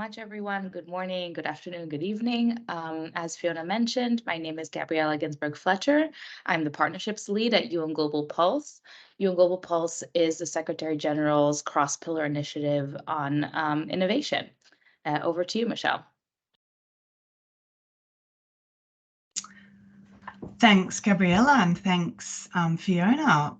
much, everyone. Good morning, good afternoon, good evening. As Fiona mentioned, my name is Gabriella Ginsberg-Fletcher. I'm the partnerships lead at UN Global Pulse. UN Global Pulse is the Secretary General's cross-pillar initiative on innovation. Over to you, Michelle. Thanks, Gabriella, and thanks, Fiona.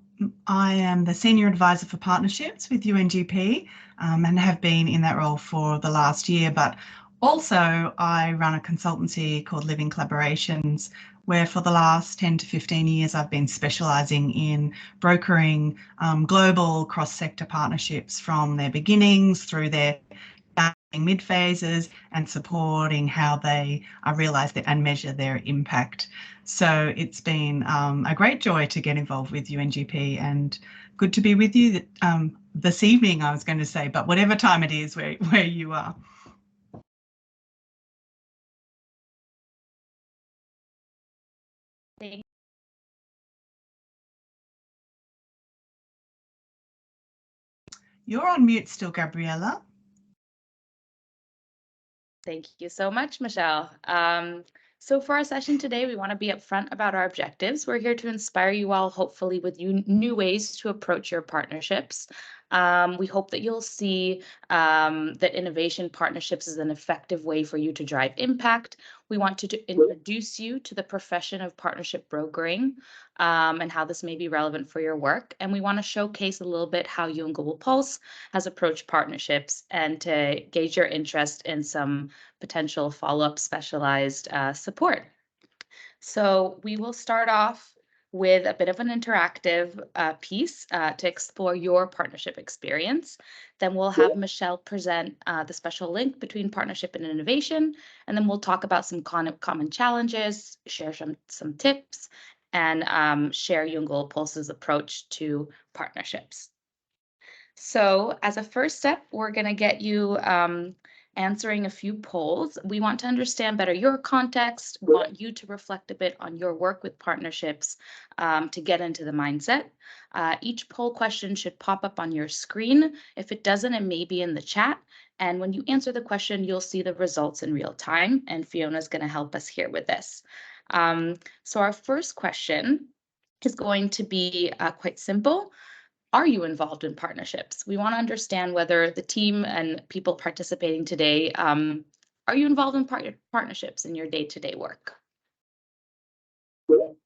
I am the Senior Advisor for Partnerships with UNGP and have been in that role for the last year, but also I run a consultancy called Living Collaborations, where for the last 10 to 15 years I've been specialising in brokering global cross-sector partnerships from their beginnings through their mid phases and supporting how they realise and measure their impact. So it's been a great joy to get involved with UNGP and good to be with you this evening, I was going to say, but whatever time it is where you are. You're on mute still, Gabriella. Thank you so much, Michelle. So for our session today, we want to be upfront about our objectives. We're here to inspire you all, hopefully, with new ways to approach your partnerships. We hope that you'll see that innovation partnerships is an effective way for you to drive impact. We want to introduce you to the profession of partnership brokering and how this may be relevant for your work. And we want to showcase a little bit how UN Global Pulse has approached partnerships and to gauge your interest in some potential follow-up specialized support. So we will start off with a bit of an interactive piece to explore your partnership experience. Then we'll have Michelle present the special link between partnership and innovation, and then we'll talk about some common challenges, share some tips, and share UN Global Pulse's approach to partnerships. So as a first step, we're going to get you answering a few polls. We want to understand better your context. We want you to reflect a bit on your work with partnerships to get into the mindset. Each poll question should pop up on your screen. If it doesn't, it may be in the chat. And when you answer the question, you'll see the results in real time. And Fiona's going to help us here with this. So our first question is going to be quite simple. Are you involved in partnerships? We want to understand whether the team and people participating today, are you involved in partnerships in your day-to-day work? So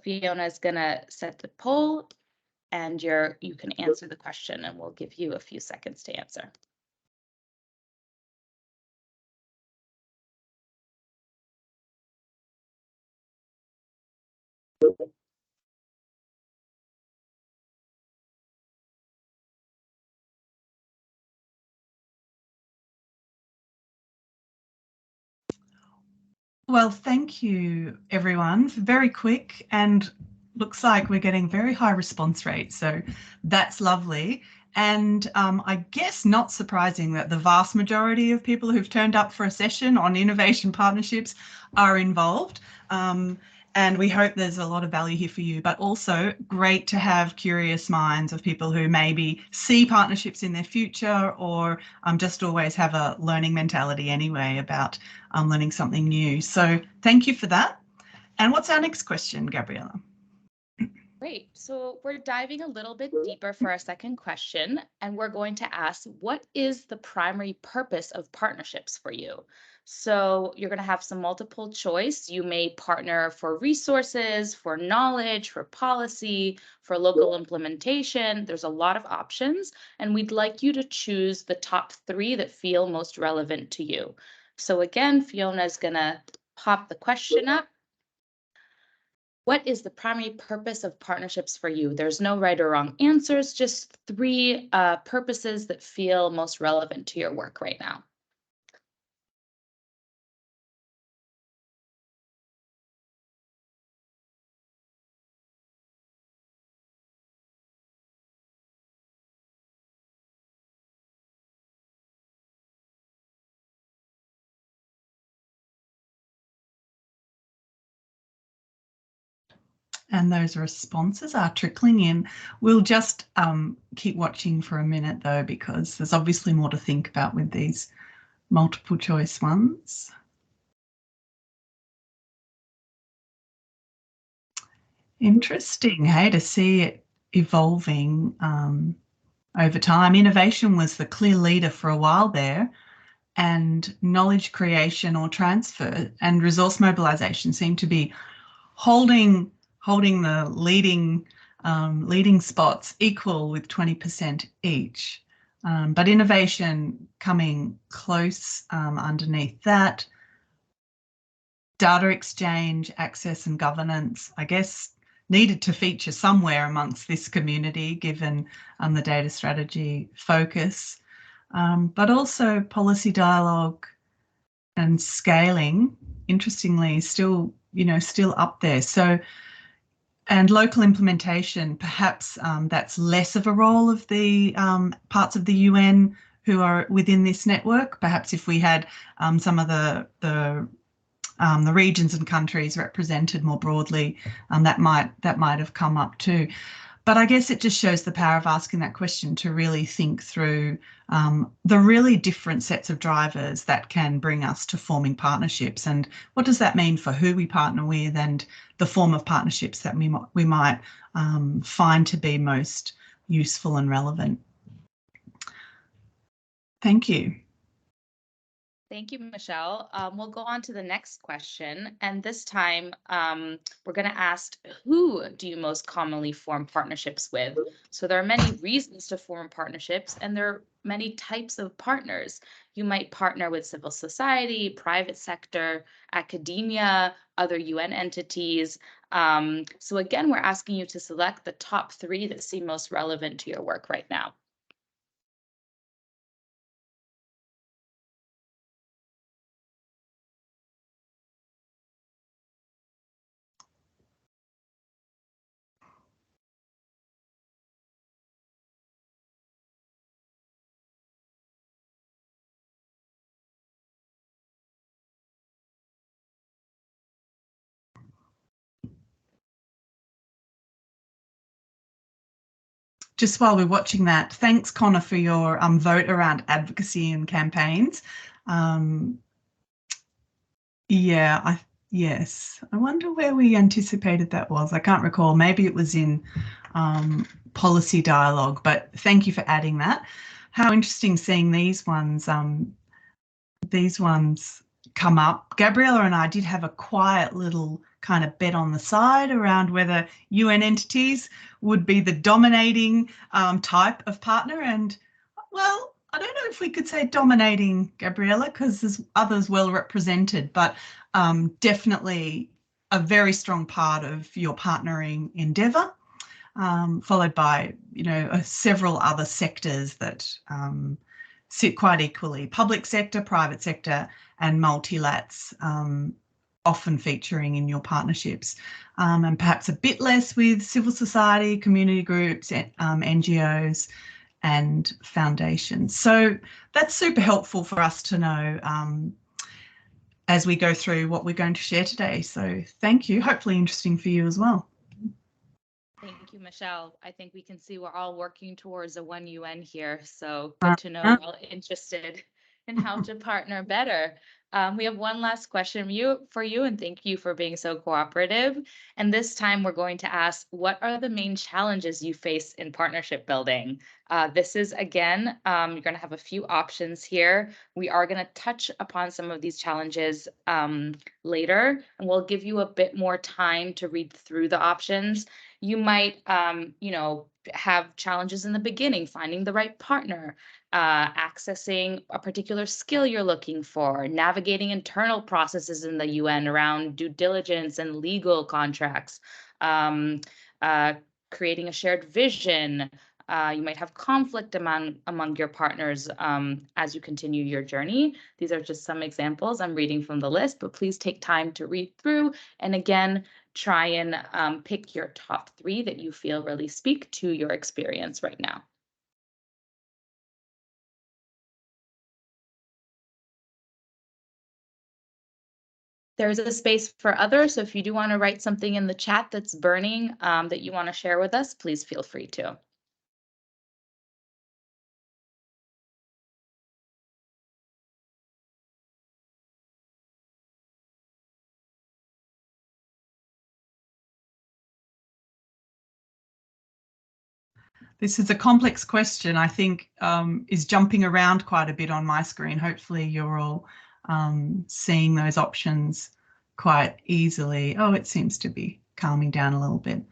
Fiona is going to set the poll and you can answer the question and we'll give you a few seconds to answer. Well, thank you, everyone. Very quick, and looks like we're getting very high response rate, so that's lovely. And I guess not surprising that the vast majority of people who've turned up for a session on innovation partnerships are involved. And we hope there's a lot of value here for you, but also great to have curious minds of people who maybe see partnerships in their future or just always have a learning mentality anyway about learning something new. So thank you for that. And what's our next question, Gabriella? Great. So we're diving a little bit deeper for our second question, and we're going to ask, what is the primary purpose of partnerships for you? So you're going to have some multiple choice. You may partner for resources, for knowledge, for policy, for local implementation. There's a lot of options, and we'd like you to choose the top 3 that feel most relevant to you. So again, Fiona is going to pop the question up. What is the primary purpose of partnerships for you? There's no right or wrong answers, just 3 purposes that feel most relevant to your work right now. And those responses are trickling in. We'll just keep watching for a minute though, because there's obviously more to think about with these multiple choice ones. Interesting, hey, to see it evolving over time. Innovation was the clear leader for a while there, and knowledge creation or transfer and resource mobilisation seem to be holding the leading spots, equal with 20% each. But innovation coming close underneath that. Data exchange, access and governance, I guess, needed to feature somewhere amongst this community, given the data strategy focus, but also policy dialogue and scaling, interestingly, still up there. So, and local implementation, perhaps that's less of a role of the parts of the UN who are within this network. Perhaps if we had some of the regions and countries represented more broadly, that might have come up too. But I guess it just shows the power of asking that question to really think through the really different sets of drivers that can bring us to forming partnerships, and what does that mean for who we partner with and the form of partnerships that we might find to be most useful and relevant. Thank you. Thank you, Michelle. We'll go on to the next question. And this time, we're going to ask, who do you most commonly form partnerships with? So there are many reasons to form partnerships, and there are many types of partners. You might partner with civil society, private sector, academia, other UN entities. So again, we're asking you to select the top 3 that seem most relevant to your work right now. Just while we're watching that, thanks, Connor, for your vote around advocacy and campaigns. Yes, I wonder where we anticipated that was. I can't recall. Maybe it was in policy dialogue, but thank you for adding that. How interesting seeing these ones come up. Gabriella and I did have a quiet little kind of bet on the side around whether UN entities would be the dominating type of partner, and well, I don't know if we could say dominating, Gabriella, because there's others well represented, but definitely a very strong part of your partnering endeavour, followed by, several other sectors that sit quite equally: public sector, private sector, and multilats, often featuring in your partnerships, and perhaps a bit less with civil society, community groups, NGOs, and foundations. So that's super helpful for us to know as we go through what we're going to share today. So thank you. Hopefully interesting for you as well. Thank you, Michelle. I think we can see we're all working towards a one UN here. So good to know we're all interested in how to partner better. We have one last question for you, and thank you for being so cooperative. And this time we're going to ask, what are the main challenges you face in partnership building? This is, again, you're going to have a few options here. We are going to touch upon some of these challenges later, and we'll give you a bit more time to read through the options. You might, have challenges in the beginning, finding the right partner, accessing a particular skill you're looking for, navigating internal processes in the UN around due diligence and legal contracts, creating a shared vision. You might have conflict among your partners as you continue your journey. These are just some examples I'm reading from the list, but please take time to read through. And again, try and pick your top 3 that you feel really speak to your experience right now. There's a space for others, so if you do want to write something in the chat that's burning that you want to share with us, please feel free to. This is a complex question, I think, is jumping around quite a bit on my screen. Hopefully you're all seeing those options quite easily. Oh, it seems to be calming down a little bit.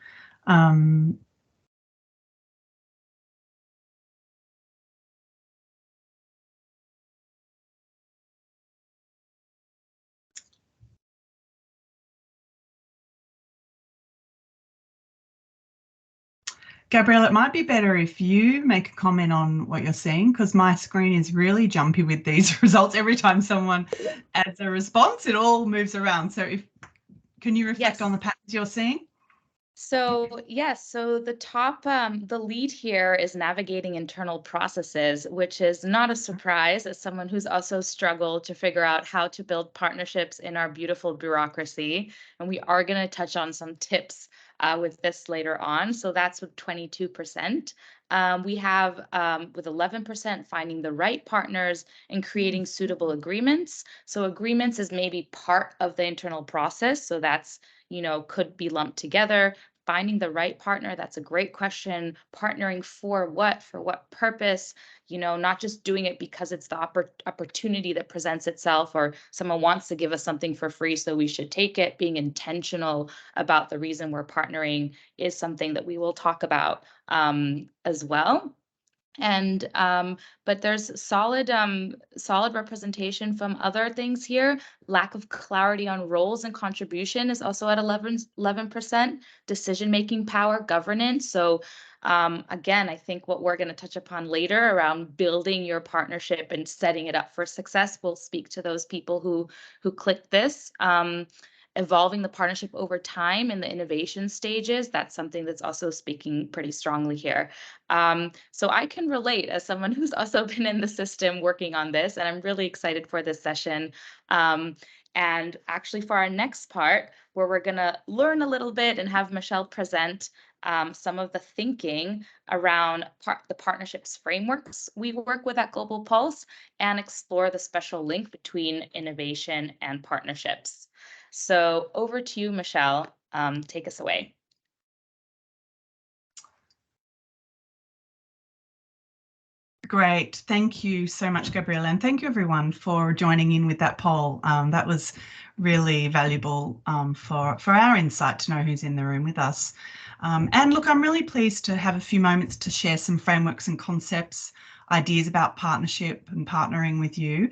Gabrielle, it might be better if you make a comment on what you're seeing, because my screen is really jumpy with these results. Every time someone adds a response, it all moves around. So can you reflect on the patterns you're seeing? So yes, so the top, the lead here is navigating internal processes, which is not a surprise as someone who's also struggled to figure out how to build partnerships in our beautiful bureaucracy. And we are going to touch on some tips with this later on. So that's with 22%. We have with 11% finding the right partners and creating suitable agreements. So agreements is maybe part of the internal process. So that's, could be lumped together. Finding the right partner, that's a great question. Partnering for what purpose? Not just doing it because it's the opportunity that presents itself or someone wants to give us something for free, so we should take it. Being intentional about the reason we're partnering is something that we will talk about as well. And but there's solid representation from other things here. Lack of clarity on roles and contribution is also at 11%. Decision-making power, governance. So again, I think what we're going to touch upon later around building your partnership and setting it up for success will speak to those people who click this. Evolving the partnership over time in the innovation stages, that's something that's also speaking pretty strongly here. So I can relate as someone who's also been in the system working on this, and I'm really excited for this session. And actually for our next part, where we're going to learn a little bit and have Michelle present some of the thinking around the partnerships frameworks we work with at Global Pulse and explore the special link between innovation and partnerships. So over to you, Michelle. Take us away. Great. Thank you so much, Gabriella. And thank you, everyone, for joining in with that poll. That was really valuable for our insight to know who's in the room with us. And look, I'm really pleased to have a few moments to share some frameworks and concepts, ideas about partnership and partnering with you.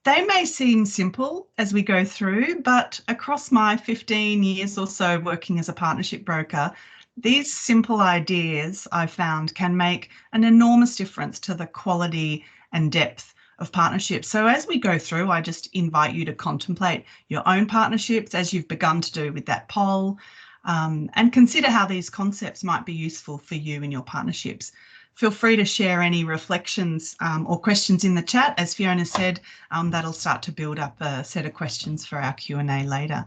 They may seem simple as we go through, but across my 15 years or so working as a partnership broker, these simple ideas I've found can make an enormous difference to the quality and depth of partnerships. So as we go through, I just invite you to contemplate your own partnerships as you've begun to do with that poll, and consider how these concepts might be useful for you in your partnerships. Feel free to share any reflections or questions in the chat. As Fiona said, that'll start to build up a set of questions for our Q&A later.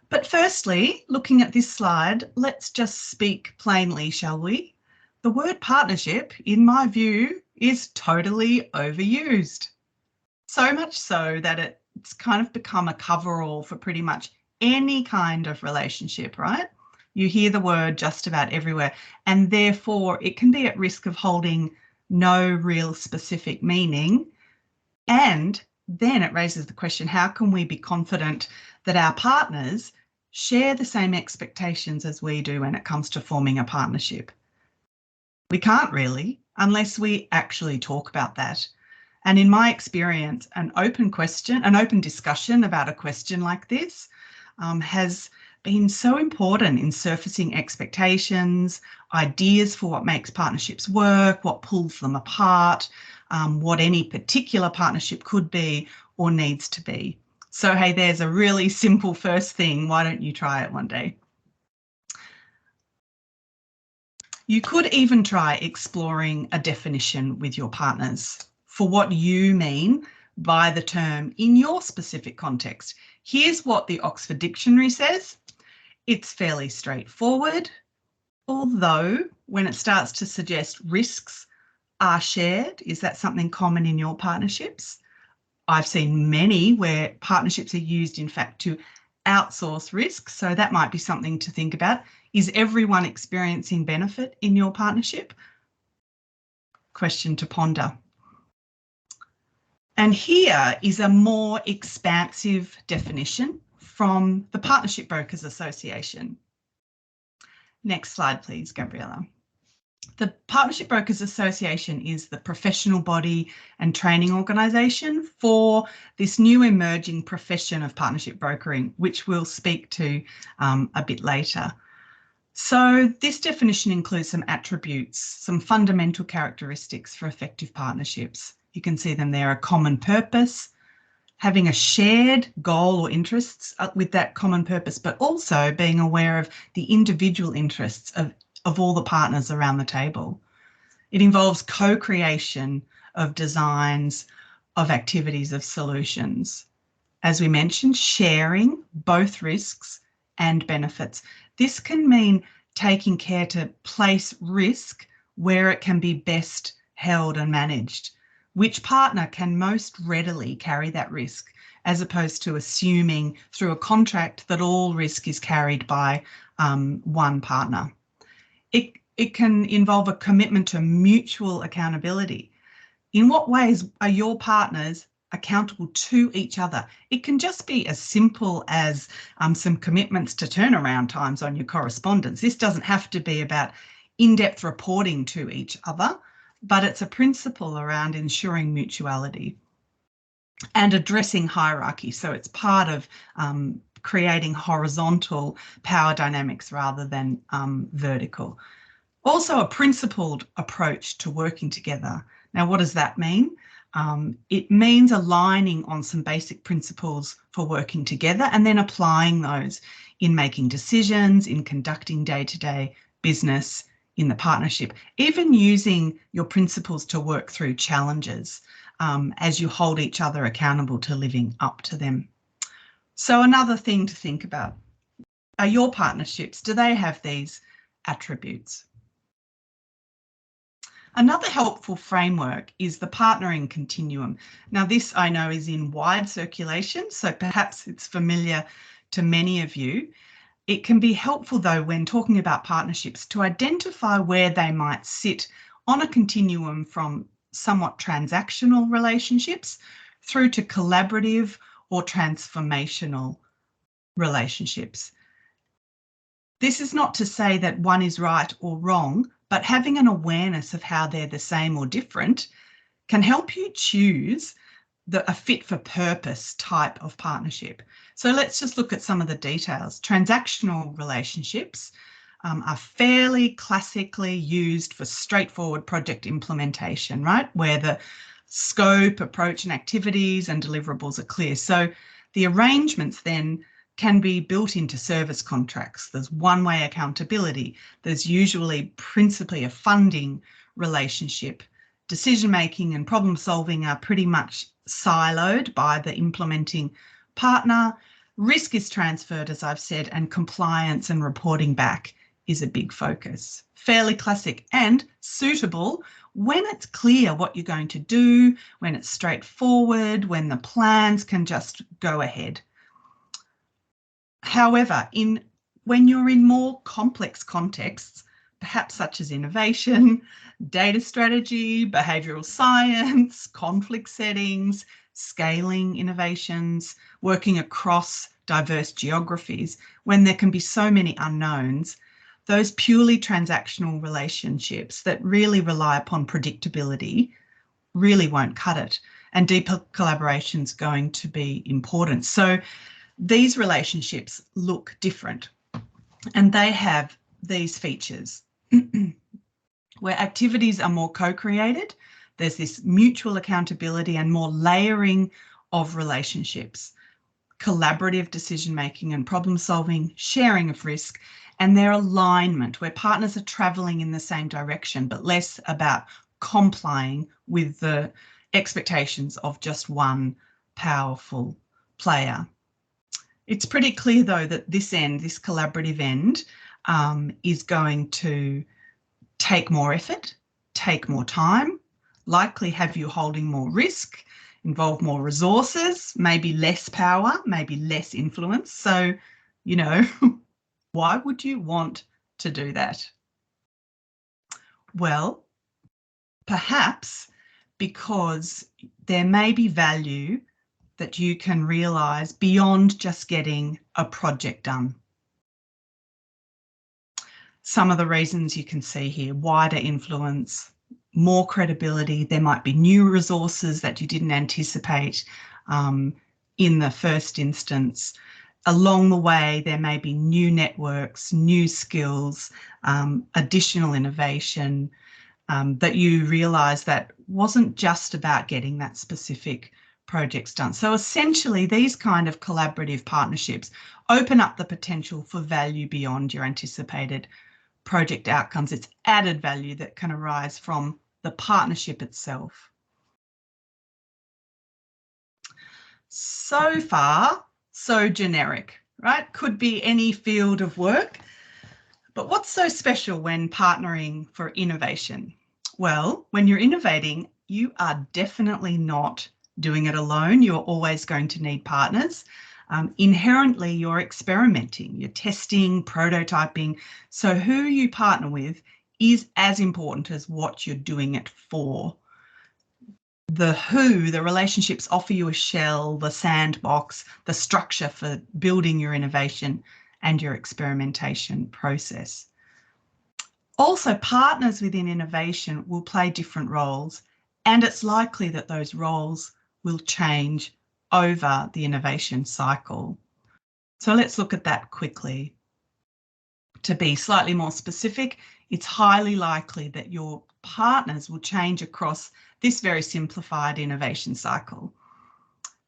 But firstly, looking at this slide, let's just speak plainly, shall we? The word partnership, in my view, is totally overused. So much so that it's kind of become a coverall for pretty much any kind of relationship, right? You hear the word just about everywhere, and therefore it can be at risk of holding no real specific meaning. And then it raises the question, how can we be confident that our partners share the same expectations as we do when it comes to forming a partnership? We can't really, unless we actually talk about that. And in my experience, an open discussion about a question like this has been so important in surfacing expectations, ideas for what makes partnerships work, what pulls them apart, what any particular partnership could be or needs to be. So, hey, there's a really simple first thing. Why don't you try it one day? You could even try exploring a definition with your partners for what you mean by the term in your specific context. Here's what the Oxford Dictionary says. It's fairly straightforward, although when it starts to suggest risks are shared, is that something common in your partnerships? I've seen many where partnerships are used, in fact, to outsource risk. So that might be something to think about. Is everyone experiencing benefit in your partnership? Question to ponder. And here is a more expansive definition from the Partnership Brokers Association. Next slide, please, Gabriella. The Partnership Brokers Association is the professional body and training organisation for this new emerging profession of partnership brokering, which we'll speak to a bit later. So this definition includes some attributes, some fundamental characteristics for effective partnerships. You can see them there: a common purpose, having a shared goal or interests with that common purpose, but also being aware of the individual interests of all the partners around the table. It involves co-creation of designs, of activities, of solutions. As we mentioned, sharing both risks and benefits. This can mean taking care to place risk where it can be best held and managed. Which partner can most readily carry that risk, as opposed to assuming through a contract that all risk is carried by one partner. It can involve a commitment to mutual accountability. In what ways are your partners accountable to each other? It can just be as simple as some commitments to turnaround times on your correspondence. This doesn't have to be about in-depth reporting to each other, but it's a principle around ensuring mutuality and addressing hierarchy. So it's part of creating horizontal power dynamics rather than vertical. Also, a principled approach to working together. Now, what does that mean? It means aligning on some basic principles for working together and then applying those in making decisions, in conducting day-to-day business in the partnership, even using your principles to work through challenges as you hold each other accountable to living up to them. So another thing to think about, are your partnerships, do they have these attributes? Another helpful framework is the partnering continuum. Now, this I know is in wide circulation, so perhaps it's familiar to many of you. It can be helpful, though, when talking about partnerships to identify where they might sit on a continuum from somewhat transactional relationships through to collaborative or transformational relationships. This is not to say that one is right or wrong, but having an awareness of how they're the same or different can help you choose a fit for purpose type of partnership. So let's just look at some of the details. Transactional relationships are fairly classically used for straightforward project implementation, right? Where the scope, approach and activities and deliverables are clear. So the arrangements then can be built into service contracts. There's one-way accountability. There's usually principally a funding relationship. Decision-making and problem-solving are pretty much siloed by the implementing partner. Risk is transferred, as I've said, and compliance and reporting back is a big focus. Fairly classic and suitable when it's clear what you're going to do, when it's straightforward, when the plans can just go ahead. However, when you're in more complex contexts, perhaps such as innovation, data strategy, behavioural science, conflict settings, scaling innovations, working across diverse geographies, when there can be so many unknowns, those purely transactional relationships that really rely upon predictability really won't cut it. And deeper collaboration is going to be important. So these relationships look different and they have these features where activities are more co-created. There's this mutual accountability and more layering of relationships, collaborative decision-making and problem-solving, sharing of risk, and their alignment where partners are travelling in the same direction, but less about complying with the expectations of just one powerful player. It's pretty clear, though, that this collaborative end, is going to take more effort, take more time, likely have you holding more risk, involve more resources, maybe less power, maybe less influence. So, why would you want to do that? Well, perhaps because there may be value that you can realise beyond just getting a project done. Some of the reasons you can see here: wider influence, more credibility. There might be new resources that you didn't anticipate in the first instance. Along the way, there may be new networks, new skills, additional innovation that you realise that wasn't just about getting that specific projects done. So essentially, these kind of collaborative partnerships open up the potential for value beyond your anticipated project outcomes. It's added value that can arise from the partnership itself. So far, so generic, right? Could be any field of work. But what's so special when partnering for innovation? Well, when you're innovating, you are definitely not doing it alone. You're always going to need partners. Inherently, you're experimenting, you're testing, prototyping. So who you partner with is as important as what you're doing it for. The who, the relationships offer you a shell, the sandbox, the structure for building your innovation and your experimentation process. Also, partners within innovation will play different roles, and it's likely that those roles will change over the innovation cycle. So let's look at that quickly. To be slightly more specific, it's highly likely that your partners will change across this very simplified innovation cycle.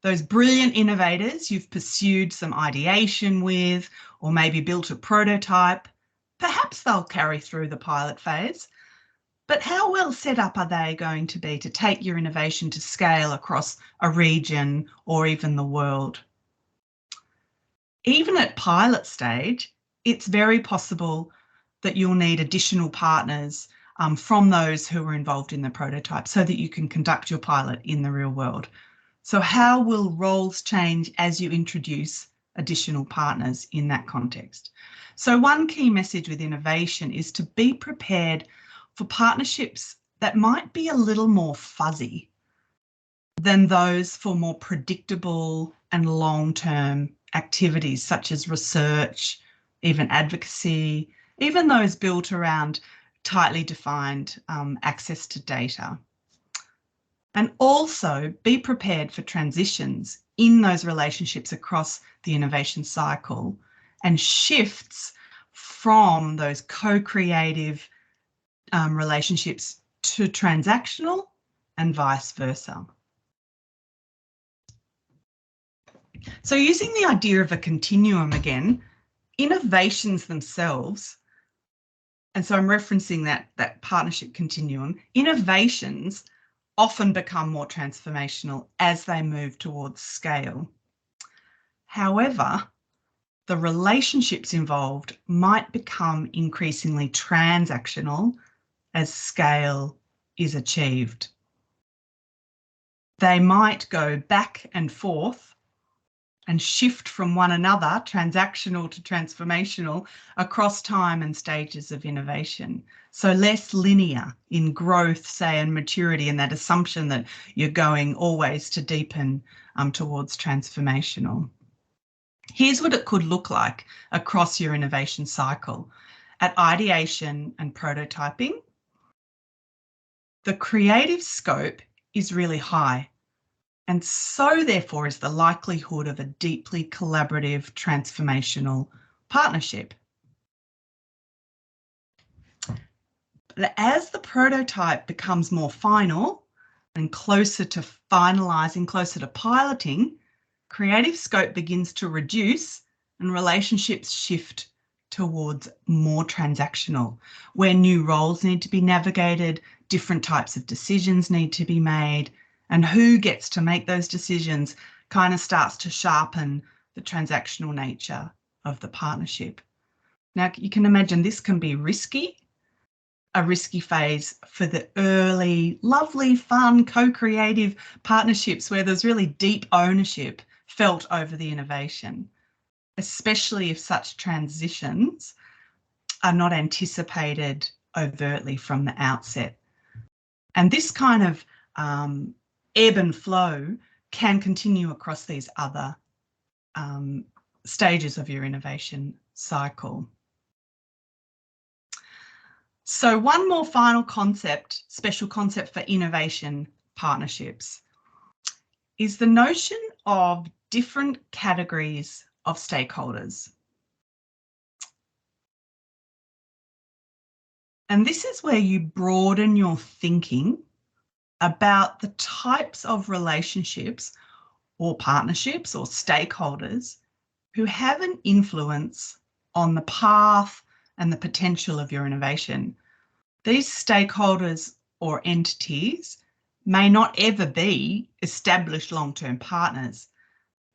Those brilliant innovators you've pursued some ideation with, or maybe built a prototype, perhaps they'll carry through the pilot phase. But how well set up are they going to be to take your innovation to scale across a region or even the world? Even at pilot stage, it's very possible that you'll need additional partners from those who were involved in the prototype so that you can conduct your pilot in the real world. So how will roles change as you introduce additional partners in that context? So one key message with innovation is to be prepared for partnerships that might be a little more fuzzy than those for more predictable and long-term activities such as research, even advocacy, even those built around tightly defined access to data. And also be prepared for transitions in those relationships across the innovation cycle and shifts from those co-creative relationships to transactional and vice versa. So using the idea of a continuum again, innovations themselves, and so I'm referencing that partnership continuum, innovations often become more transformational as they move towards scale. However, the relationships involved might become increasingly transactional as scale is achieved. They might go back and forth and shift from one another, transactional to transformational, across time and stages of innovation. So less linear in growth, say, and maturity, and that assumption that you're going always to deepen towards transformational. Here's what it could look like across your innovation cycle. At ideation and prototyping, the creative scope is really high. And so, therefore, is the likelihood of a deeply collaborative, transformational partnership. But as the prototype becomes more final and closer to finalising, closer to piloting, creative scope begins to reduce and relationships shift towards more transactional, where new roles need to be navigated, different types of decisions need to be made, and who gets to make those decisions kind of starts to sharpen the transactional nature of the partnership. Now, you can imagine this can be risky, a risky phase for the early, lovely, fun, co-creative partnerships where there's really deep ownership felt over the innovation, especially if such transitions are not anticipated overtly from the outset. And this kind of ebb and flow can continue across these other stages of your innovation cycle. So one more final concept, special concept for innovation partnerships, is the notion of different categories of stakeholders. And this is where you broaden your thinking about the types of relationships or partnerships or stakeholders who have an influence on the path and the potential of your innovation. These stakeholders or entities may not ever be established long-term partners.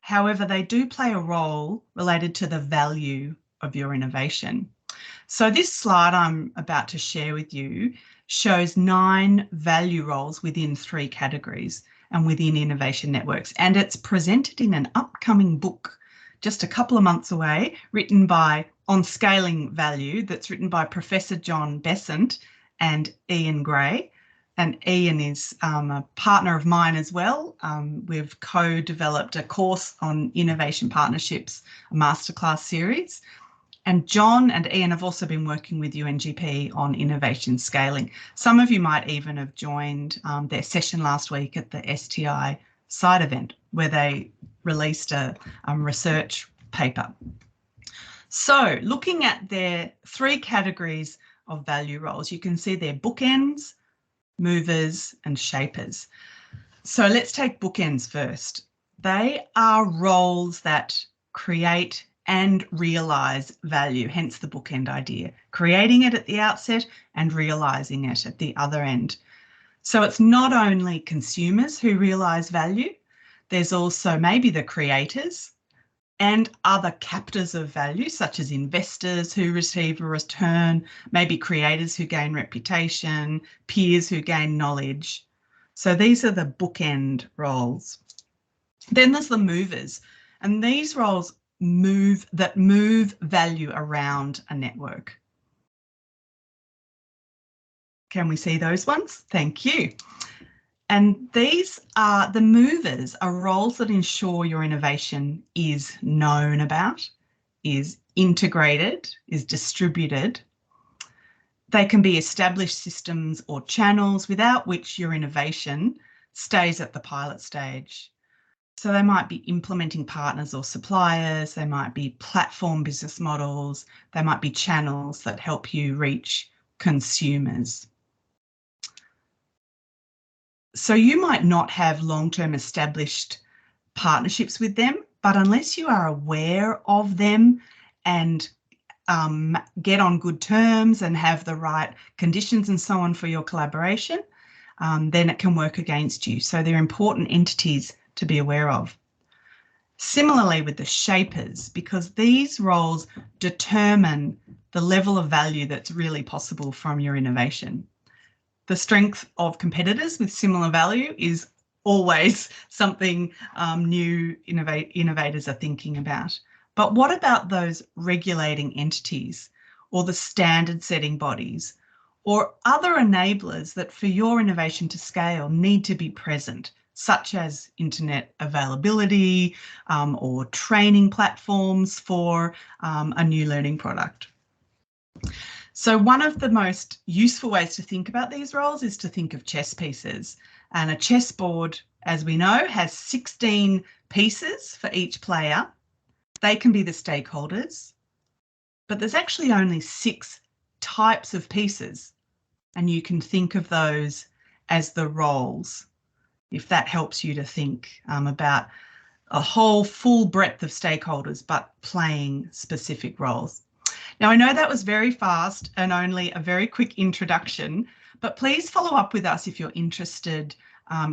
However, they do play a role related to the value of your innovation. So this slide I'm about to share with you shows 9 value roles within 3 categories and within innovation networks. And it's presented in an upcoming book just a couple of months away, written by On Scaling Value, that's written by Professor John Besant and Ian Gray. And Ian is a partner of mine as well. We've co-developed a course on innovation partnerships, a masterclass series. And John and Ian have also been working with UNGP on innovation scaling. Some of you might even have joined their session last week at the STI side event where they released a research paper. So looking at their 3 categories of value roles, you can see they're bookends, movers and shapers. So let's take bookends first. They are roles that create and realise value, hence the bookend idea, creating it at the outset and realising it at the other end. So it's not only consumers who realise value, there's also maybe the creators and other captors of value, such as investors who receive a return, maybe creators who gain reputation, peers who gain knowledge. So these are the bookend roles. Then there's the movers, and these roles move value around a network. Can we see those ones? Thank you. And these are the movers, are roles that ensure your innovation is known about, is integrated, is distributed. They can be established systems or channels without which your innovation stays at the pilot stage. So they might be implementing partners or suppliers, they might be platform business models, they might be channels that help you reach consumers. So you might not have long-term established partnerships with them, but unless you are aware of them and get on good terms and have the right conditions and so on for your collaboration, then it can work against you. So they're important entities to be aware of. Similarly with the shapers, because these roles determine the level of value that's really possible from your innovation. The strength of competitors with similar value is always something new innovators are thinking about. But what about those regulating entities or the standard setting bodies or other enablers that for your innovation to scale need to be present, such as internet availability or training platforms for a new learning product? So one of the most useful ways to think about these roles is to think of chess pieces. And a chessboard, as we know, has 16 pieces for each player. They can be the stakeholders, but there's actually only 6 types of pieces. And you can think of those as the roles, if that helps you to think about a whole full breadth of stakeholders, but playing specific roles. Now, I know that was very fast and only a very quick introduction, but please follow up with us if you're interested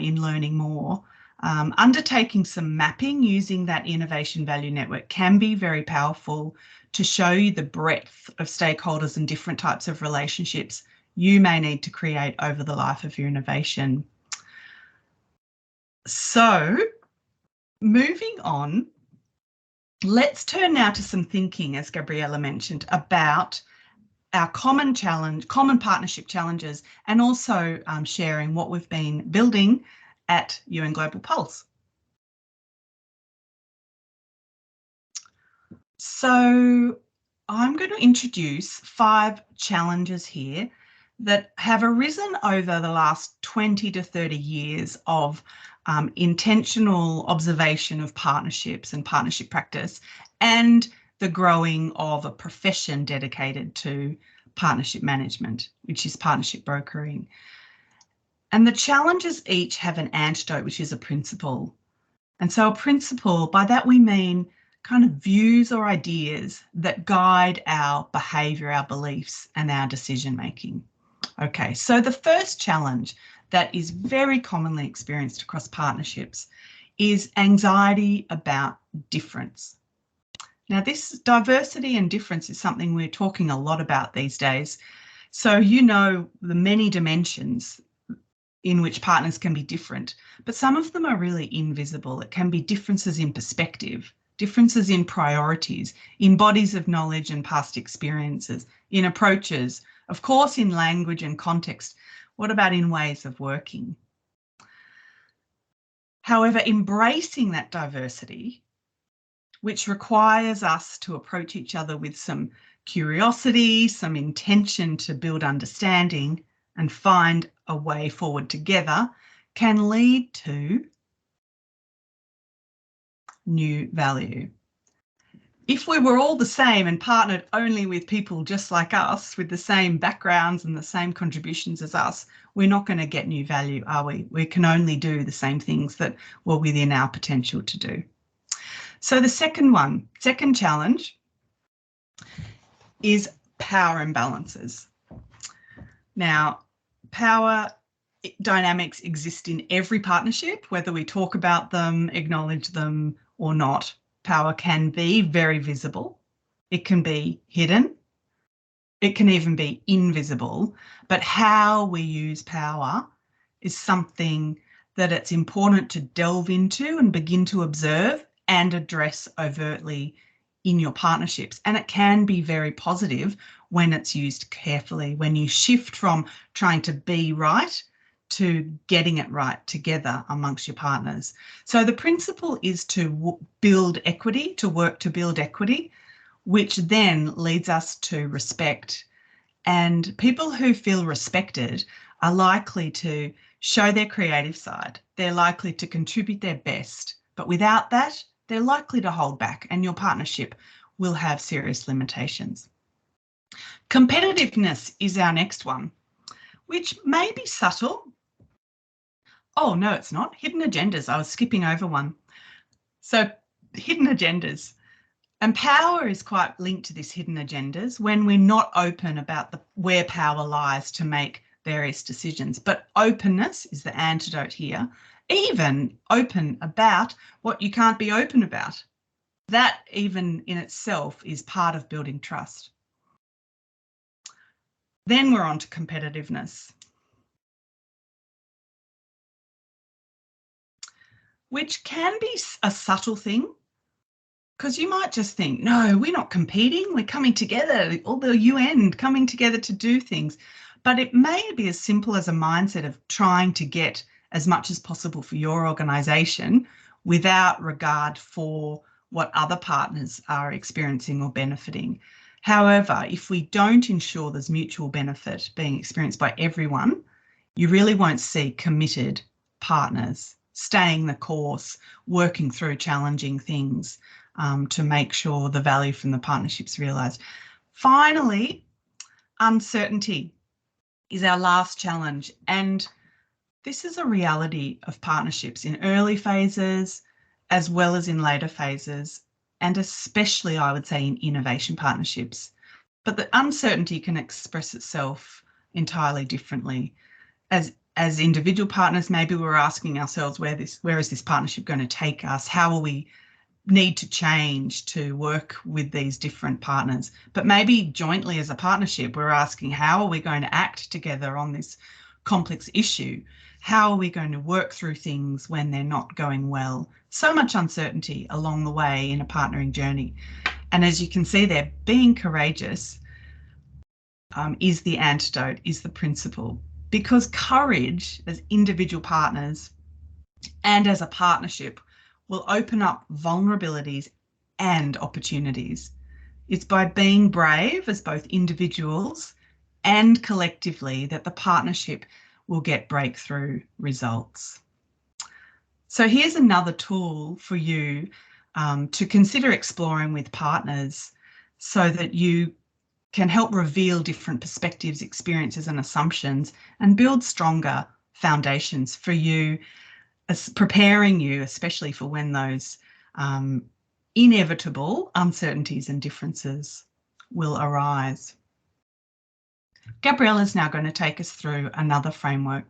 in learning more. Undertaking some mapping using that innovation value network can be very powerful to show you the breadth of stakeholders and different types of relationships you may need to create over the life of your innovation. So, moving on, let's turn now to some thinking, as Gabriella mentioned, about our common partnership challenges, and also sharing what we've been building at UN Global Pulse. So I'm going to introduce 5 challenges here that have arisen over the last 20 to 30 years of intentional observation of partnerships and partnership practice, and the growing of a profession dedicated to partnership management, which is partnership brokering. And the challenges each have an antidote, which is a principle. And so a principle, by that we mean kind of views or ideas that guide our behaviour, our beliefs, and our decision making. Okay, so the first challenge that is very commonly experienced across partnerships is anxiety about difference. Now, this diversity and difference is something we're talking a lot about these days. So you know the many dimensions in which partners can be different, but some of them are really invisible. It can be differences in perspective, differences in priorities, in bodies of knowledge and past experiences, in approaches, of course, in language and context. What about in ways of working? However, embracing that diversity, which requires us to approach each other with some curiosity, some intention to build understanding and find a way forward together, can lead to new value. If we were all the same and partnered only with people just like us, with the same backgrounds and the same contributions as us, we're not going to get new value, are we? We can only do the same things that were within our potential to do. So the second challenge is power imbalances. Now, power dynamics exist in every partnership, whether we talk about them, acknowledge them or not. Power can be very visible. It can be hidden. It can even be invisible. But how we use power is something that it's important to delve into and begin to observe and address overtly in your partnerships. And it can be very positive when it's used carefully, when you shift from trying to be right to getting it right together amongst your partners. So the principle is to build equity, to work to build equity, which then leads us to respect. And people who feel respected are likely to show their creative side. They're likely to contribute their best. But without that, they're likely to hold back and your partnership will have serious limitations. Competitiveness is our next one, which may be subtle. Oh, no, it's not. Hidden agendas. I was skipping over one. So hidden agendas. And power is quite linked to this hidden agendas when we're not open about where power lies to make various decisions. But openness is the antidote here. Even open about what you can't be open about. That even in itself is part of building trust. Then we're on to competitiveness, which can be a subtle thing, because you might just think, no, we're not competing, we're coming together, all the UN coming together to do things. But it may be as simple as a mindset of trying to get as much as possible for your organisation without regard for what other partners are experiencing or benefiting. However, if we don't ensure there's mutual benefit being experienced by everyone, you really won't see committed partners staying the course, working through challenging things to make sure the value from the partnership's realised. Finally, uncertainty is our last challenge. And this is a reality of partnerships in early phases as well as in later phases, and especially, I would say, in innovation partnerships. But the uncertainty can express itself entirely differently as as individual partners, maybe we're asking ourselves where is this partnership going to take us? How will we need to change to work with these different partners? But maybe jointly as a partnership, we're asking, how are we going to act together on this complex issue? How are we going to work through things when they're not going well? So much uncertainty along the way in a partnering journey. And as you can see there, being courageous is the antidote, is the principle. Because courage as individual partners and as a partnership will open up vulnerabilities and opportunities. It's by being brave as both individuals and collectively that the partnership will get breakthrough results. So here's another tool for you to consider exploring with partners so that you can help reveal different perspectives, experiences and assumptions and build stronger foundations for you, preparing you especially for when those inevitable uncertainties and differences will arise. Gabriella is now going to take us through another framework.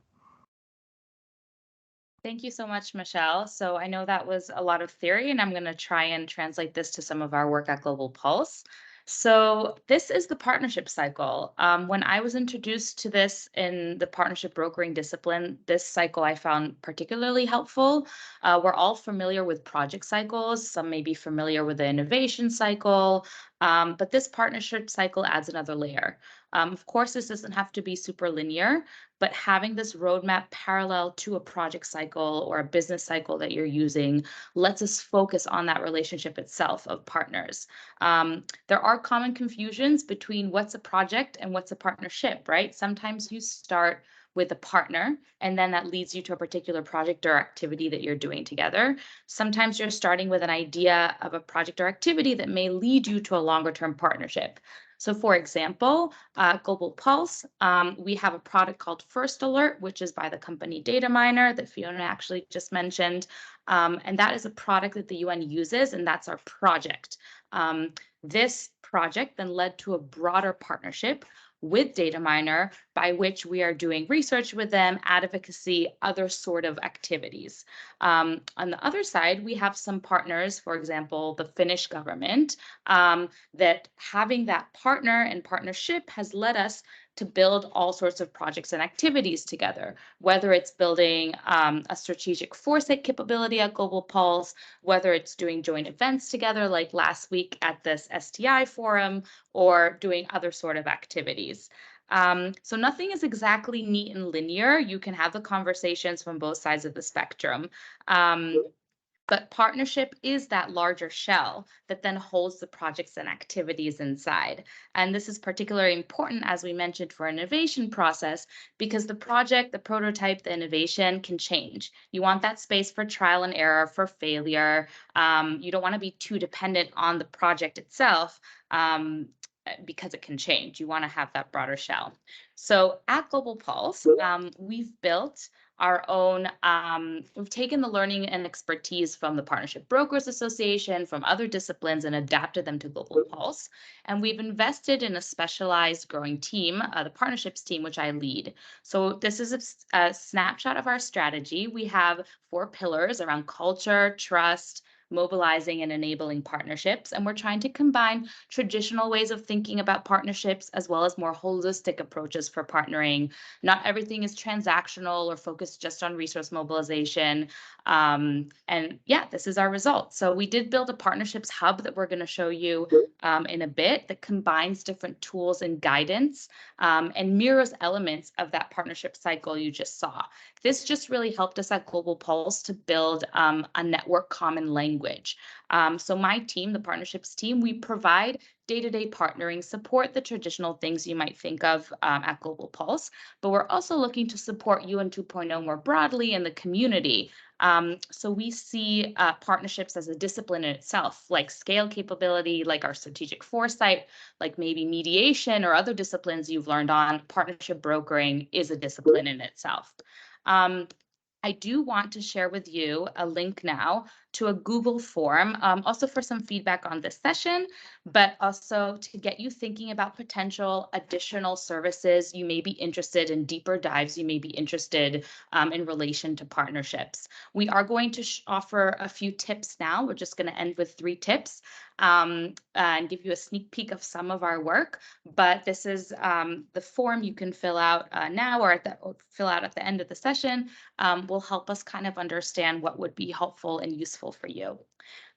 Thank you so much, Michelle. So I know that was a lot of theory, and I'm going to try and translate this to some of our work at Global Pulse. So this is the partnership cycle. When I was introduced to this in the partnership brokering discipline, this cycle I found particularly helpful. We're all familiar with project cycles. Some may be familiar with the innovation cycle, but this partnership cycle adds another layer. Of course, this doesn't have to be super linear, but having this roadmap parallel to a project cycle or a business cycle that you're using lets us focus on that relationship itself of partners. There are common confusions between what's a project and what's a partnership, right? Sometimes you start with a partner, and then that leads you to a particular project or activity that you're doing together. Sometimes you're starting with an idea of a project or activity that may lead you to a longer-term partnership. So for example, Global Pulse, we have a product called First Alert, which is by the company Data Miner that Fiona actually just mentioned. And that is a product that the UN uses, and that's our project. This project then led to a broader partnership with Data Miner, by which we are doing research with them, advocacy, other sort of activities. On the other side, we have some partners, for example, the Finnish government, that having that partner and partnership has led us to build all sorts of projects and activities together, whether it's building a strategic foresight capability at Global Pulse, whether it's doing joint events together like last week at this STI forum, or doing other sort of activities. So nothing is exactly neat and linear. You can have the conversations from both sides of the spectrum. But partnership is that larger shell that then holds the projects and activities inside. And this is particularly important, as we mentioned, for innovation process, because the project, the prototype, the innovation can change. You want that space for trial and error, for failure. You don't want to be too dependent on the project itself, because it can change. You want to have that broader shell. So at Global Pulse, we've built our own, we've taken the learning and expertise from the Partnership Brokers Association, from other disciplines, and adapted them to Global Pulse. And we've invested in a specialized growing team, the partnerships team, which I lead. So this is a snapshot of our strategy. We have 4 pillars around culture, trust, mobilizing and enabling partnerships. And we're trying to combine traditional ways of thinking about partnerships as well as more holistic approaches for partnering. Not everything is transactional or focused just on resource mobilization. And yeah, this is our result. So we did build a partnerships hub that we're going to show you in a bit that combines different tools and guidance and mirrors elements of that partnership cycle you just saw. This just really helped us at Global Pulse to build a network common language. So my team, the partnerships team, we provide day-to-day partnering support, the traditional things you might think of at Global Pulse, but we're also looking to support UN 2.0 more broadly in the community. So we see partnerships as a discipline in itself, like scale capability, like our strategic foresight, like maybe mediation or other disciplines you've learned on. Partnership brokering is a discipline in itself. I do want to share with you a link now to a Google form, also for some feedback on this session, but also to get you thinking about potential additional services you may be interested in, deeper dives you may be interested in relation to partnerships. We are going to offer a few tips now. We're just going to end with 3 tips and give you a sneak peek of some of our work. But this is the form you can fill out now or fill out at the end of the session. Will help us kind of understand what would be helpful and useful for you.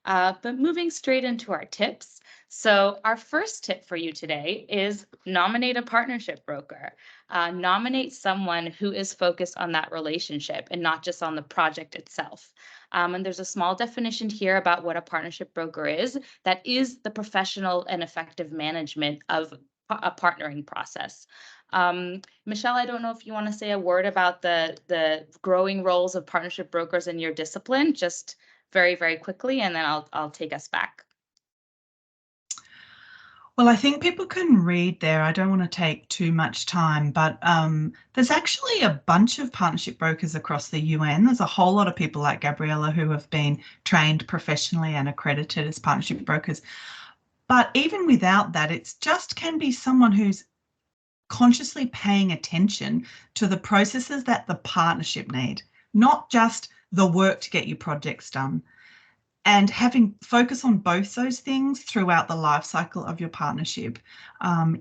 But moving straight into our tips. So our first tip for you today is nominate a partnership broker. Nominate someone who is focused on that relationship and not just on the project itself. And there's a small definition here about what a partnership broker is. That is the professional and effective management of a partnering process. Michelle, I don't know if you want to say a word about the growing roles of partnership brokers in your discipline, just very, very quickly, and then I'll take us back. Well, I think people can read there. I don't want to take too much time, but there's actually a bunch of partnership brokers across the UN. There's a whole lot of people like Gabriella who have been trained professionally and accredited as partnership brokers. But even without that, it's just can be someone who's consciously paying attention to the processes that the partnership need, not just the work to get your projects done. And having focus on both those things throughout the life cycle of your partnership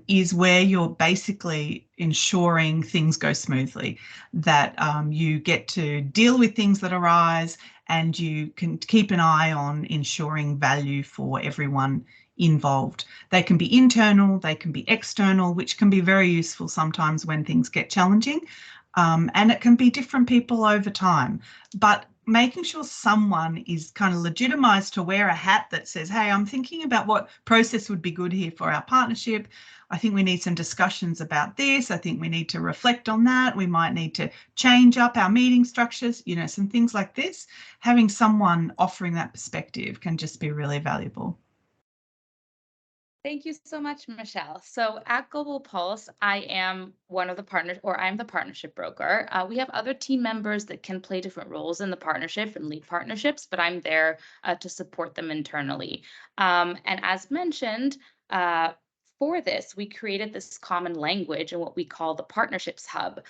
is where you're basically ensuring things go smoothly, that you get to deal with things that arise and you can keep an eye on ensuring value for everyone involved. They can be internal, they can be external, which can be very useful sometimes when things get challenging. And it can be different people over time. But making sure someone is kind of legitimized to wear a hat that says, hey, I'm thinking about what process would be good here for our partnership. I think we need some discussions about this. I think we need to reflect on that. We might need to change up our meeting structures, some things like this. Having someone offering that perspective can just be really valuable. Thank you so much, Michelle. So at Global Pulse, I am one of the partners, or I'm the partnership broker. We have other team members that can play different roles in the partnership and lead partnerships, but I'm there to support them internally. And as mentioned, for this, we created this common language in what we call the Partnerships Hub,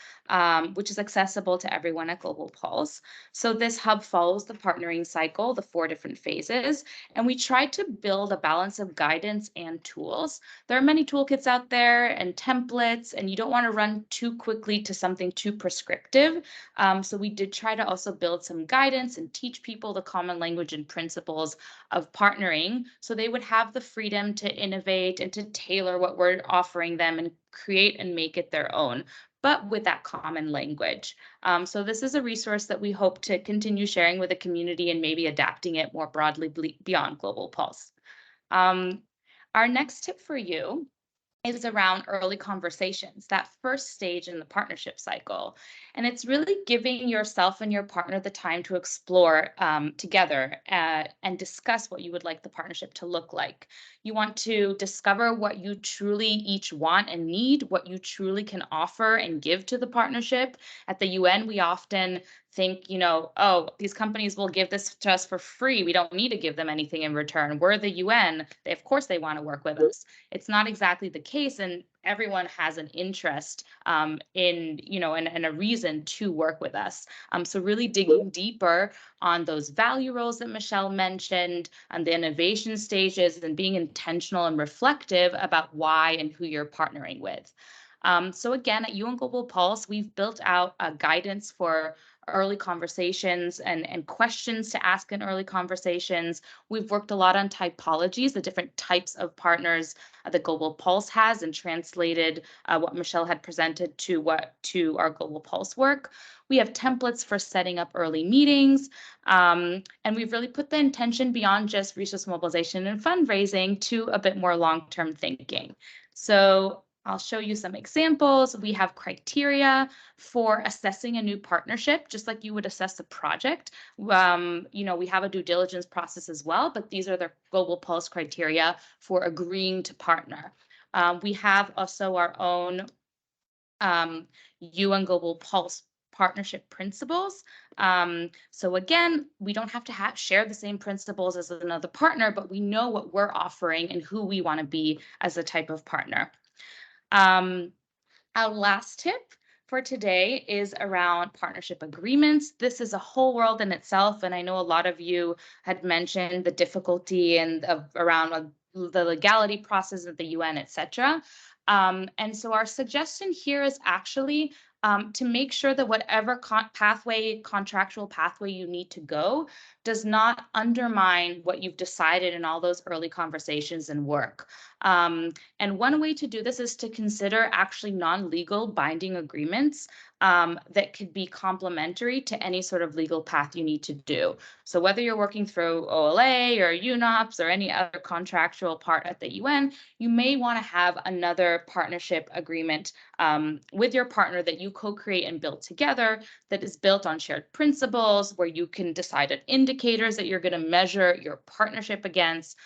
which is accessible to everyone at Global Pulse. So this hub follows the partnering cycle, the 4 different phases, and we tried to build a balance of guidance and tools. There are many toolkits out there and templates, and you don't want to run too quickly to something too prescriptive. So we did try to also build some guidance and teach people the common language and principles of partnering so they would have the freedom to innovate and to tailor what we're offering them and create and make it their own, but with that common language. So this is a resource that we hope to continue sharing with the community and maybe adapting it more broadly beyond Global Pulse. Our next tip for you is around early conversations, that first stage in the partnership cycle. And it's really giving yourself and your partner the time to explore together and discuss what you would like the partnership to look like. You want to discover what you truly each want and need, what you truly can offer and give to the partnership. At the UN, we often think, oh, these companies will give this to us for free. We don't need to give them anything in return. We're the UN. Of course, they want to work with us. It's not exactly the case, and everyone has an interest in, and a reason to work with us. So really digging deeper on those value roles that Michelle mentioned, and the innovation stages, and being intentional and reflective about why and who you're partnering with. So again, at UN Global Pulse, we've built out a guidance for early conversations and questions to ask in early conversations. We've worked a lot on typologies, the different types of partners that Global Pulse has, and translated what Michelle had presented to our Global Pulse work. We have templates for setting up early meetings, and we've really put the intention beyond just resource mobilization and fundraising to a bit more long-term thinking. So I'll show you some examples. We have criteria for assessing a new partnership, just like you would assess a project. We have a due diligence process as well, but these are the Global Pulse criteria for agreeing to partner. We have also our own UN Global Pulse partnership principles. So again, we don't have to share the same principles as another partner, but we know what we're offering and who we want to be as a type of partner. Our last tip for today is around partnership agreements. This is a whole world in itself, and I know a lot of you had mentioned the difficulty and around the legality process of the UN, etc. And so our suggestion here is actually to make sure that whatever contractual pathway you need to go does not undermine what you've decided in all those early conversations and work. And one way to do this is to consider actually non-legal binding agreements that could be complementary to any sort of legal path you need to do. So whether you're working through OLA or UNOPS or any other contractual part at the UN, you may want to have another partnership agreement with your partner that you co-create and build together, that is built on shared principles, where you can decide on indicators that you're going to measure your partnership against.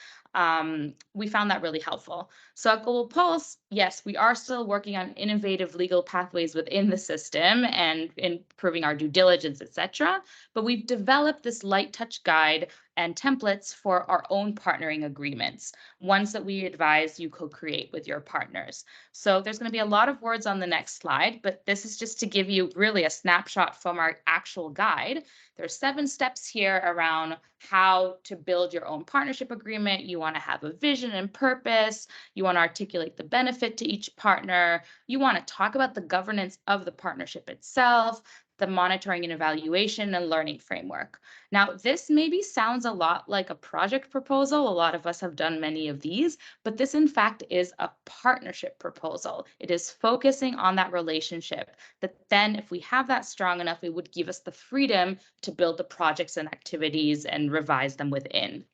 We found that really helpful. So at Global Pulse, yes, we are still working on innovative legal pathways within the system and improving our due diligence, etc. But we've developed this light touch guide and templates for our own partnering agreements, ones that we advise you co-create with your partners. So there's going to be a lot of words on the next slide, but this is just to give you really a snapshot from our actual guide. There's 7 steps here around how to build your own partnership agreement. You want to have a vision and purpose. You want to articulate the benefit to each partner. You want to talk about the governance of the partnership itself, the monitoring and evaluation and learning framework. Now, this maybe sounds a lot like a project proposal. A lot of us have done many of these, but this in fact is a partnership proposal. It is focusing on that relationship that then if we have that strong enough, it would give us the freedom to build the projects and activities and revise them within.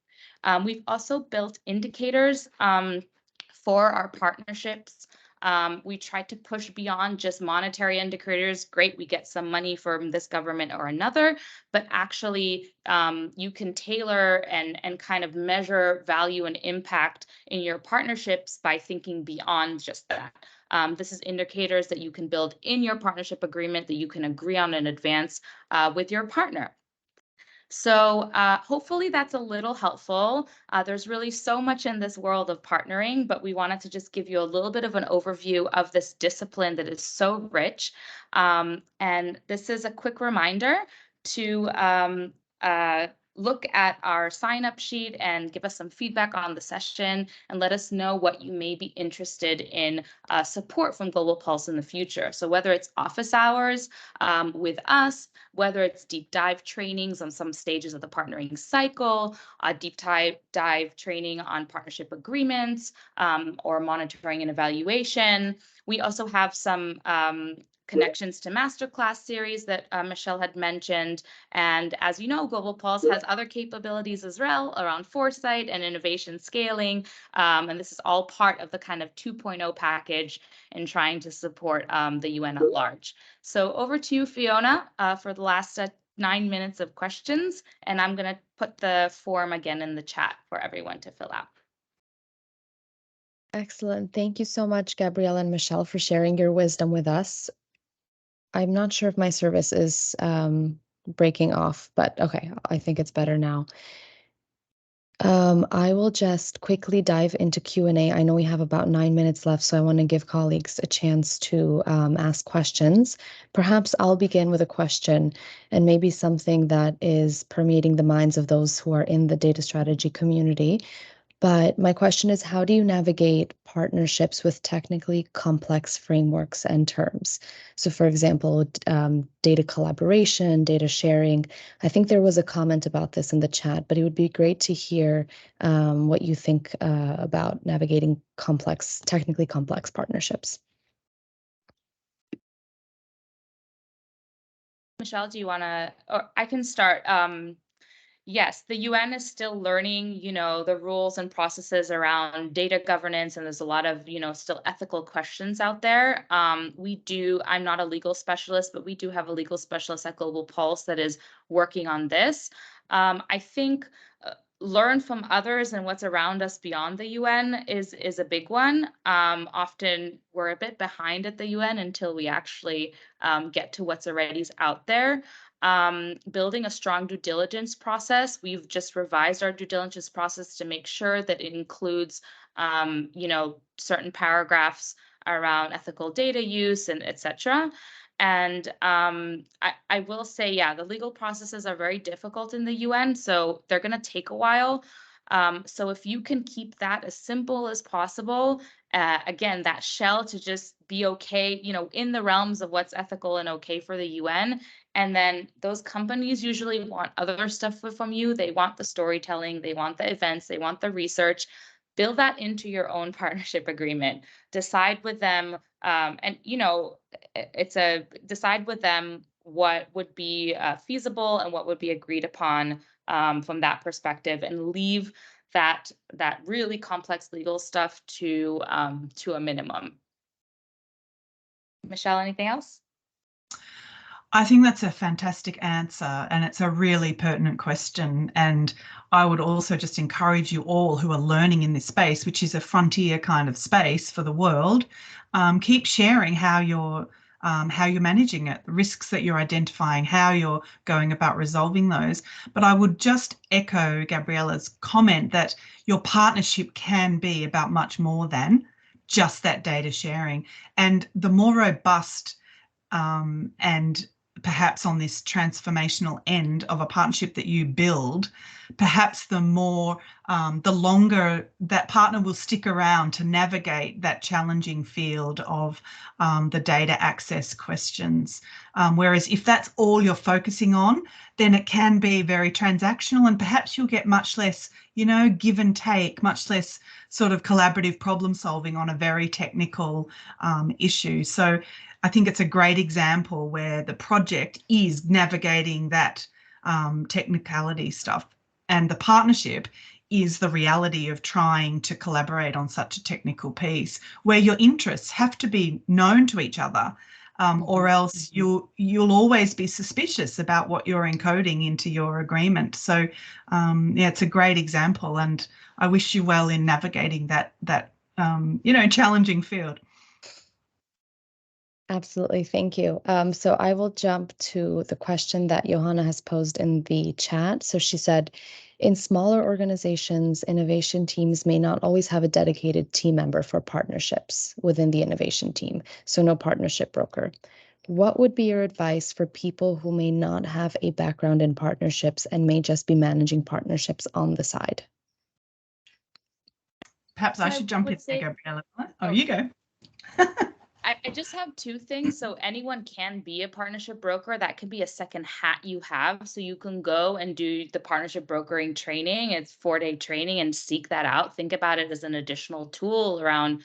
We've also built indicators for our partnerships. We tried to push beyond just monetary indicators. Great, we get some money from this government or another, but actually you can tailor and kind of measure value and impact in your partnerships by thinking beyond just that. This is indicators that you can build in your partnership agreement that you can agree on in advance with your partner. So hopefully that's a little helpful. There's really so much in this world of partnering, but we wanted to just give you a little bit of an overview of this discipline that is so rich. And this is a quick reminder to look at our sign-up sheet and give us some feedback on the session and let us know what you may be interested in support from Global Pulse in the future. So whether it's office hours with us, whether it's deep dive trainings on some stages of the partnering cycle, deep dive training on partnership agreements, or monitoring and evaluation. We also have some connections to masterclass series that Michelle had mentioned. And as you know, Global Pulse has other capabilities as well around foresight and innovation scaling. And this is all part of the kind of 2.0 package in trying to support the UN at large. So over to you, Fiona, for the last 9 minutes of questions. And I'm going to put the form again in the chat for everyone to fill out. Excellent. Thank you so much, Gabriella and Michelle, for sharing your wisdom with us. I'm not sure if my service is breaking off, but okay, I think it's better now. I will just quickly dive into Q&A. I know we have about 9 minutes left, so I want to give colleagues a chance to ask questions. Perhaps I'll begin with a question and maybe something that is permeating the minds of those who are in the data strategy community. But my question is, how do you navigate partnerships with technically complex frameworks and terms? So for example, data collaboration, data sharing. I think there was a comment about this in the chat, but it would be great to hear what you think about navigating technically complex partnerships. Michelle, do you want to, or I can start. Yes, the UN is still learning, the rules and processes around data governance, and there's a lot of, still ethical questions out there. I'm not a legal specialist, but we do have a legal specialist at Global Pulse that is working on this. I think learn from others and what's around us beyond the UN is a big one. Often we're a bit behind at the UN until we actually get to what's already out there. Building a strong due diligence process. We've just revised our due diligence process to make sure that it includes, certain paragraphs around ethical data use and etc. And I will say, yeah, the legal processes are very difficult in the UN, so they're going to take a while. So if you can keep that as simple as possible, again, that shell to just be okay, in the realms of what's ethical and okay for the UN. And then those companies usually want other stuff from you. They want the storytelling, they want the events, they want the research. Build that into your own partnership agreement. Decide with them, and decide with them what would be feasible and what would be agreed upon from that perspective, and leave that really complex legal stuff to a minimum. Michelle, anything else? I think that's a fantastic answer, and it's a really pertinent question. And I would also just encourage you all who are learning in this space, which is a frontier kind of space for the world, keep sharing how you're managing it, the risks that you're identifying, how you're going about resolving those. But I would just echo Gabriella's comment that your partnership can be about much more than just that data sharing. And the more robust and perhaps on this transformational end of a partnership that you build, perhaps the longer that partner will stick around to navigate that challenging field of the data access questions. Whereas if that's all you're focusing on, then it can be very transactional, and perhaps you'll get much less, give and take, much less sort of collaborative problem solving on a very technical issue. So I think it's a great example where the project is navigating that technicality stuff, and the partnership is the reality of trying to collaborate on such a technical piece where your interests have to be known to each other, or else you'll always be suspicious about what you're encoding into your agreement. So yeah, it's a great example, and I wish you well in navigating that challenging field. Absolutely. Thank you. So I will jump to the question that Johanna has posed in the chat. So she said, in smaller organizations, innovation teams may not always have a dedicated team member for partnerships within the innovation team, so no partnership broker. What would be your advice for people who may not have a background in partnerships and may just be managing partnerships on the side? Perhaps I should jump in there, Gabriella. Oh, you go. I just have two things. So anyone can be a partnership broker. That could be a second hat you have. So you can go and do the partnership brokering training. It's 4-day training, and seek that out. Think about it as an additional tool around,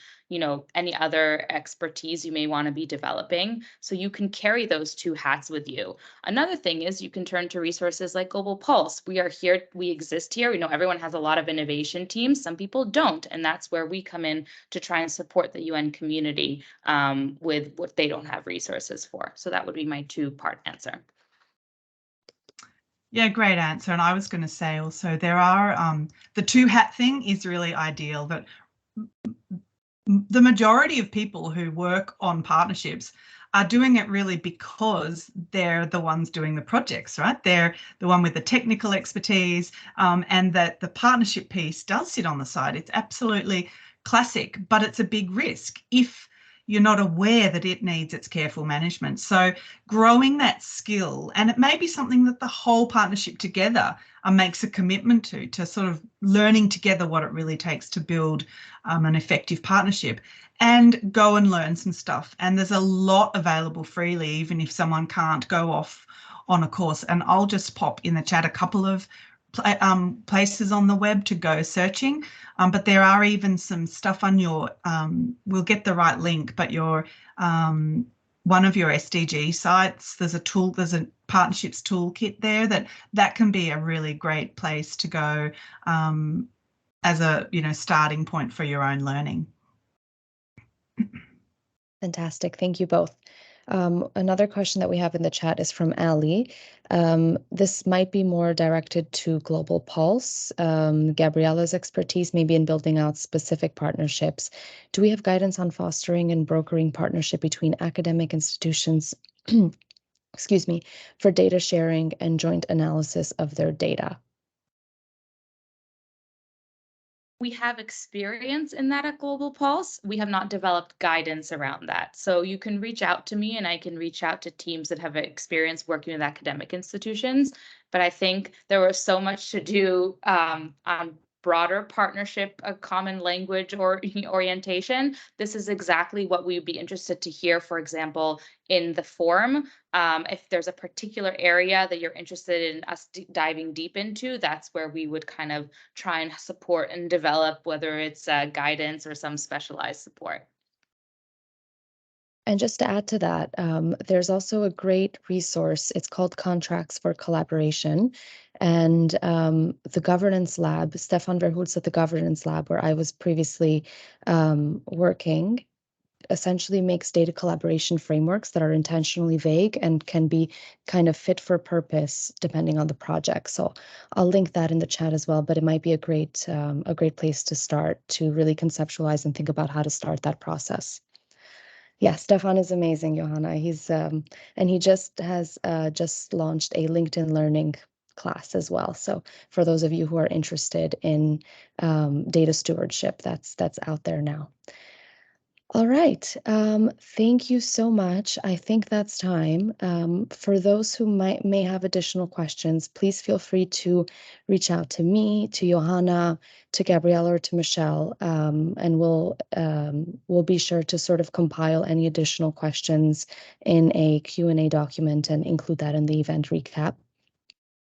any other expertise you may want to be developing. So you can carry those two hats with you. Another thing is you can turn to resources like Global Pulse. We are here, we exist here. We know everyone has a lot of innovation teams. Some people don't. And that's where we come in to try and support the UN community with what they don't have resources for. So that would be my two-part answer. Yeah, great answer. And I was going to say also, there are the two-hat thing is really ideal. That the majority of people who work on partnerships are doing it really because they're the ones doing the projects, right? They're the one with the technical expertise, and that the partnership piece does sit on the side. It's absolutely classic, but it's a big risk if you're not aware that it needs its careful management. So growing that skill, and it may be something that the whole partnership together makes a commitment to sort of learning together what it really takes to build an effective partnership, and go and learn some stuff. And there's a lot available freely, even if someone can't go off on a course. And I'll just pop in the chat a couple of places on the web to go searching, but there are even some stuff on your, we'll get the right link, but your one of your SDG sites, there's a partnerships toolkit there that can be a really great place to go as a starting point for your own learning. Fantastic. Thank you both. Another question that we have in the chat is from Ali. This might be more directed to Global Pulse. Gabriella's expertise maybe in building out specific partnerships. Do we have guidance on fostering and brokering partnership between academic institutions, excuse me, for data sharing and joint analysis of their data? We have experience in that at Global Pulse. We have not developed guidance around that. So you can reach out to me and I can reach out to teams that have experience working with academic institutions. But I think there was so much to do on broader partnership, a common language or orientation. This is exactly what we'd be interested to hear, for example, in the forum. If there's a particular area that you're interested in us diving deep into, that's where we would kind of try and support and develop, whether it's guidance or some specialized support. And just to add to that, there's also a great resource. It's called Contracts for Collaboration. And the Governance Lab, Stefan Verhulst at the Governance Lab, where I was previously working, essentially makes data collaboration frameworks that are intentionally vague and can be kind of fit for purpose depending on the project. So I'll link that in the chat as well, but it might be a great place to start to really conceptualize and think about how to start that process. Yeah, Stefan is amazing, Johanna. He's and he just has just launched a LinkedIn Learning class as well. So for those of you who are interested in data stewardship, that's out there now. All right. Thank you so much. I think that's time. For those who may have additional questions, please feel free to reach out to me, to Johanna, to Gabriella, or to Michelle, and we'll be sure to sort of compile any additional questions in a Q&A document and include that in the event recap.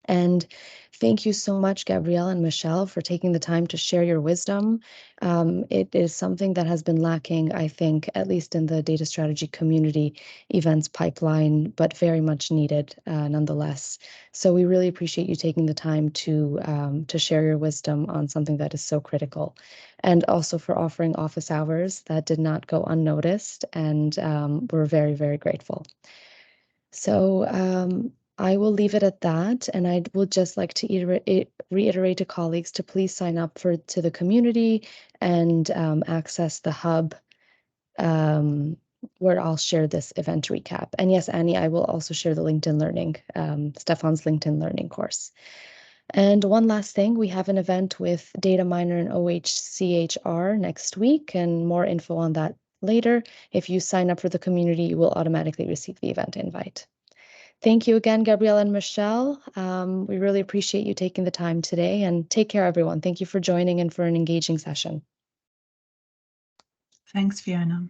And thank you so much, Gabriella and Michelle, for taking the time to share your wisdom. It is something that has been lacking, I think, at least in the data strategy community events pipeline, but very much needed nonetheless. So we really appreciate you taking the time to share your wisdom on something that is so critical, and also for offering office hours that did not go unnoticed, and we're very, very grateful. So I will leave it at that, and I would just like to reiterate to colleagues to please sign up to the community and access the hub where I'll share this event recap. And yes, Annie, I will also share the LinkedIn Learning, Stefan's LinkedIn Learning course. And one last thing, we have an event with Data Miner and OHCHR next week, and more info on that later. If you sign up for the community, you will automatically receive the event invite. Thank you again, Gabriella and Michelle. We really appreciate you taking the time today, and take care, everyone. Thank you for joining and for an engaging session. Thanks, Fiona.